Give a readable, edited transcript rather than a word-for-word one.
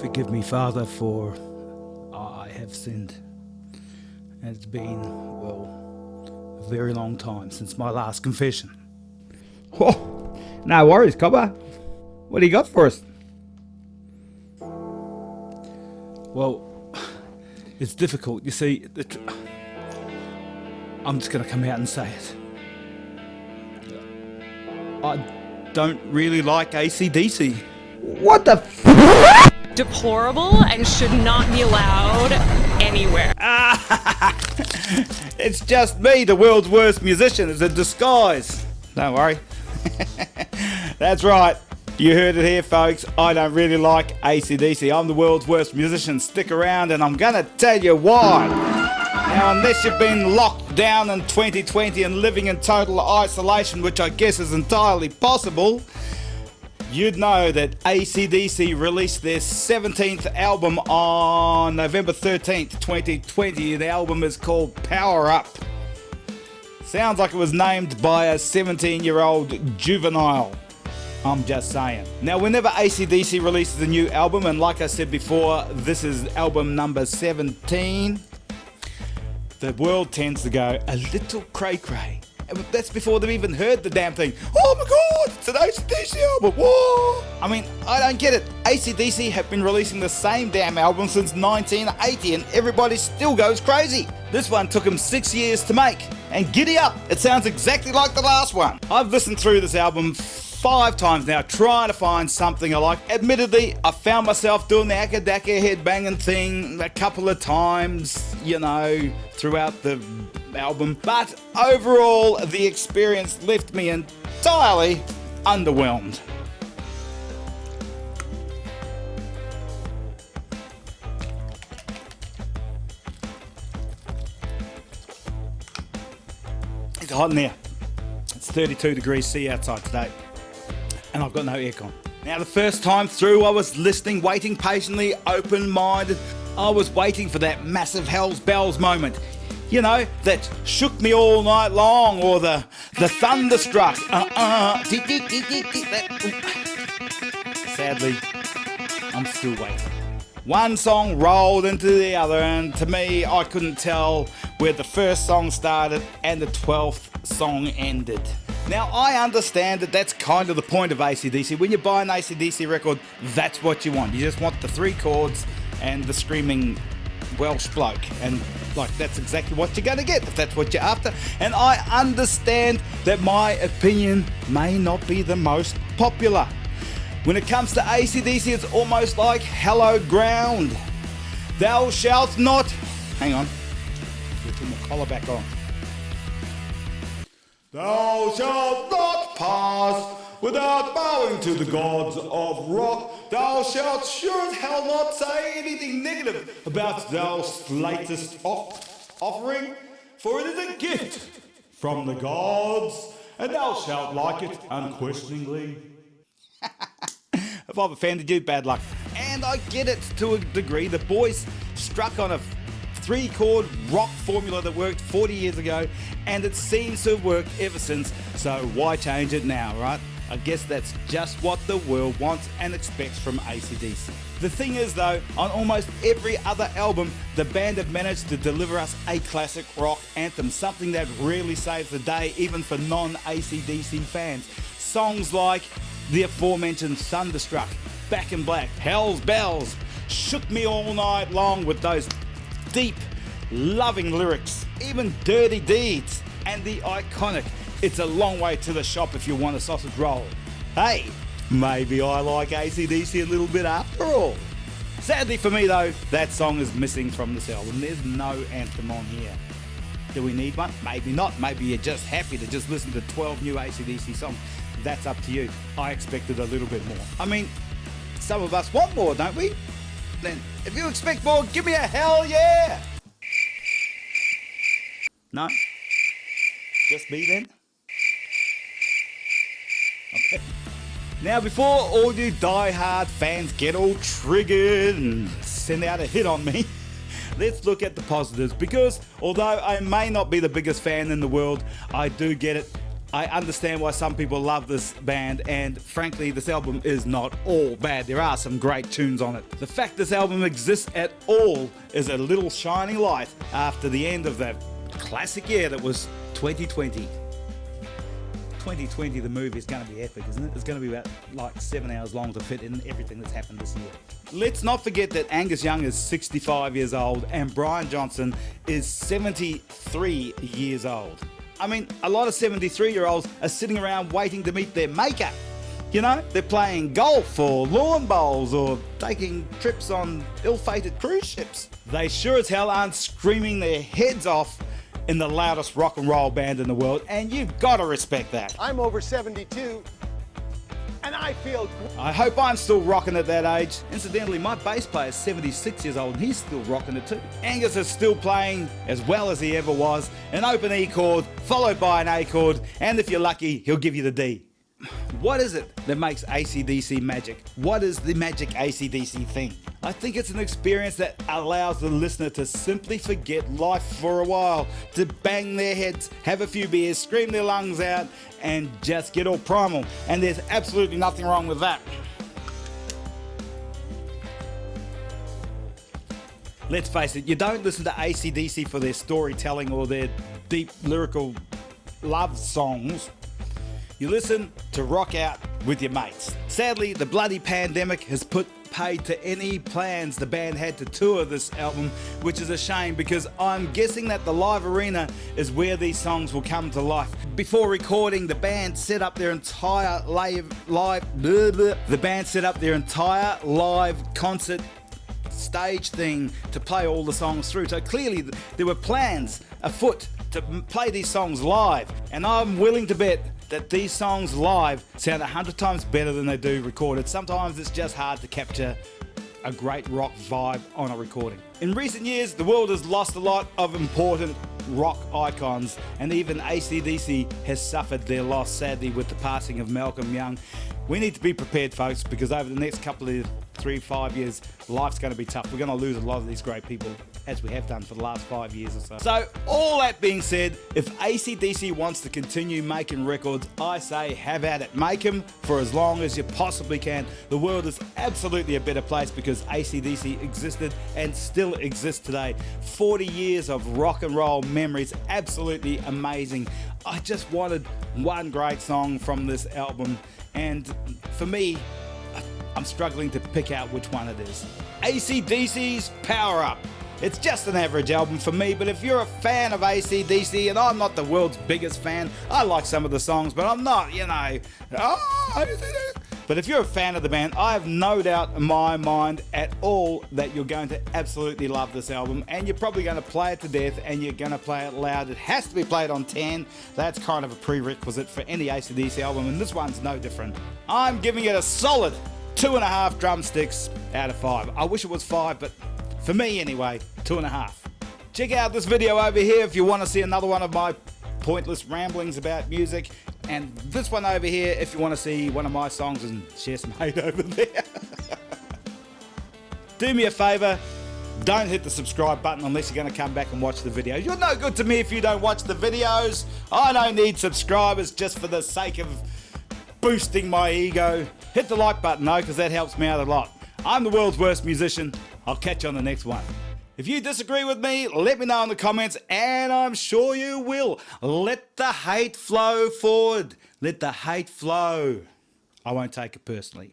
Forgive me, Father, for I have sinned. And it's been, well, a very long time since my last confession. Oh, no worries, Cobber. What do you got for us? Well, it's difficult. You see, I'm just going to come out and say it. I don't really like AC/DC. What the Deplorable and should not be allowed anywhere. It's just me, the world's worst musician. It's a disguise. Don't worry. That's right. You heard it here, folks. I don't really like AC/DC. I'm the world's worst musician. Stick around and I'm gonna tell you why. Now, unless you've been locked down in 2020 and living in total isolation, which I guess is entirely possible, you'd know that AC/DC released their 17th album on November 13th, 2020. The album is called Power Up. Sounds like it was named by a 17-year-old juvenile. I'm just saying. Now, whenever AC/DC releases a new album, and like I said before, this is album number 17, the world tends to go a little cray-cray. And that's before they've even heard the damn thing. Oh my god, it's an AC/DC album, whoa! I mean, I don't get it. AC/DC have been releasing the same damn album since 1980 and everybody still goes crazy. This one took them 6 years to make. And giddy up, it sounds exactly like the last one. I've listened through this album 5 times now, trying to find something I like. Admittedly, I found myself doing the Akadaka headbanging thing a couple of times, you know, throughout the album. But overall, the experience left me entirely underwhelmed. It's hot in there. It's 32 degrees C outside today. And I've got no aircon. Now, the first time through, I was listening, waiting patiently, open-minded. I was waiting for that massive Hell's Bells moment. You know, that shook me all night long, or the thunderstruck. Sadly, I'm still waiting. One song rolled into the other, and to me, I couldn't tell where the first song started and the 12th song ended. Now, I understand that that's kind of the point of AC/DC. When you buy an AC/DC record, that's what you want. You just want the 3 chords and the screaming Welsh bloke. And, like, that's exactly what you're going to get if that's what you're after. And I understand that my opinion may not be the most popular. When it comes to AC/DC, it's almost like hallowed ground. Thou shalt not... Hang on. Let's put my collar back on. Thou shalt not pass without bowing to the gods of rock. Thou shalt sure as hell not say anything negative about thou latest offering, for it is a gift from the gods, and thou shalt like it unquestioningly. If I've offended you, bad luck. And I get it to a degree. The boys struck on a 3-chord rock formula that worked 40 years ago, and it seems to have worked ever since, so why change it now, right? I guess that's just what the world wants and expects from AC/DC. The thing is though, on almost every other album, the band have managed to deliver us a classic rock anthem, something that really saves the day even for non-AC/DC fans. Songs like the aforementioned Thunderstruck, Back in Black, Hell's Bells, Shook Me All Night Long with those deep, loving lyrics, even Dirty Deeds, and the iconic It's a Long Way to the Shop If You Want a Sausage Roll. Hey, maybe I like AC/DC a little bit after all. Sadly for me though, that song is missing from this album. There's no anthem on here. Do we need one? Maybe not. Maybe you're just happy to just listen to 12 new AC/DC songs. That's up to you. I expected a little bit more. I mean, some of us want more, don't we? Then, if you expect more, give me a hell yeah! No? Just me then? Okay. Now, before all you die-hard fans get all triggered and send out a hit on me, let's look at the positives, because although I may not be the biggest fan in the world, I do get it. I understand why some people love this band, and frankly, this album is not all bad. There are some great tunes on it. The fact this album exists at all is a little shining light after the end of that classic year that was 2020. 2020, the movie, is going to be epic, isn't it? It's going to be about like 7 hours long to fit in everything that's happened this year. Let's not forget that Angus Young is 65 years old and Brian Johnson is 73 years old. I mean, a lot of 73-year-olds are sitting around waiting to meet their maker. You know, they're playing golf or lawn bowls or taking trips on ill-fated cruise ships. They sure as hell aren't screaming their heads off in the loudest rock and roll band in the world, and you've got to respect that. I'm over 72, and I feel... I hope I'm still rocking at that age. Incidentally, my bass player is 76 years old and he's still rocking it too. Angus is still playing as well as he ever was, an open E chord followed by an A chord, and if you're lucky, he'll give you the D. What is it that makes AC/DC magic? What is the magic AC/DC thing? I think it's an experience that allows the listener to simply forget life for a while, to bang their heads, have a few beers, scream their lungs out, and just get all primal. And there's absolutely nothing wrong with that. Let's face it, you don't listen to AC/DC for their storytelling or their deep lyrical love songs. You listen to rock out with your mates. Sadly, the bloody pandemic has put paid to any plans the band had to tour this album, which is a shame because I'm guessing that the live arena is where these songs will come to life. Before recording, the band set up their entire live concert stage thing to play all the songs through. So clearly there were plans afoot to play these songs live, and I'm willing to bet that these songs live sound 100 times better than they do recorded. Sometimes it's just hard to capture a great rock vibe on a recording. In recent years, the world has lost a lot of important rock icons, and even AC/DC has suffered their loss, sadly, with the passing of Malcolm Young. We need to be prepared, folks, because over the next couple of 3-5 years, life's going to be tough. We're going to lose a lot of these great people, as we have done for the last 5 years or so. So, all that being said, if AC/DC wants to continue making records, I say have at it. Make them for as long as you possibly can. The world is absolutely a better place because AC/DC existed and still exists today. 40 years of rock and roll memories, absolutely amazing. I just wanted one great song from this album, and for me, I'm struggling to pick out which one it is. AC/DC's Power Up. It's just an average album for me, but if you're a fan of AC/DC, and I'm not the world's biggest fan, I like some of the songs, but I'm not, But if you're a fan of the band, I have no doubt in my mind at all that you're going to absolutely love this album, and you're probably going to play it to death, and you're going to play it loud. It has to be played on 10. That's kind of a prerequisite for any AC/DC album, and this one's no different. I'm giving it a solid 2.5 drumsticks out of 5. I wish it was 5, but for me anyway, 2.5. Check out this video over here if you want to see another one of my pointless ramblings about music, and this one over here if you want to see one of my songs and share some hate over there. Do me a favor, don't hit the subscribe button unless you're going to come back and watch the videos. You're no good to me if you don't watch the videos. I don't need subscribers just for the sake of boosting my ego. Hit the like button though, because that helps me out a lot. I'm the world's worst musician. I'll catch you on the next one. If you disagree with me, let me know in the comments, and I'm sure you will. Let the hate flow forward. Let the hate flow. I won't take it personally.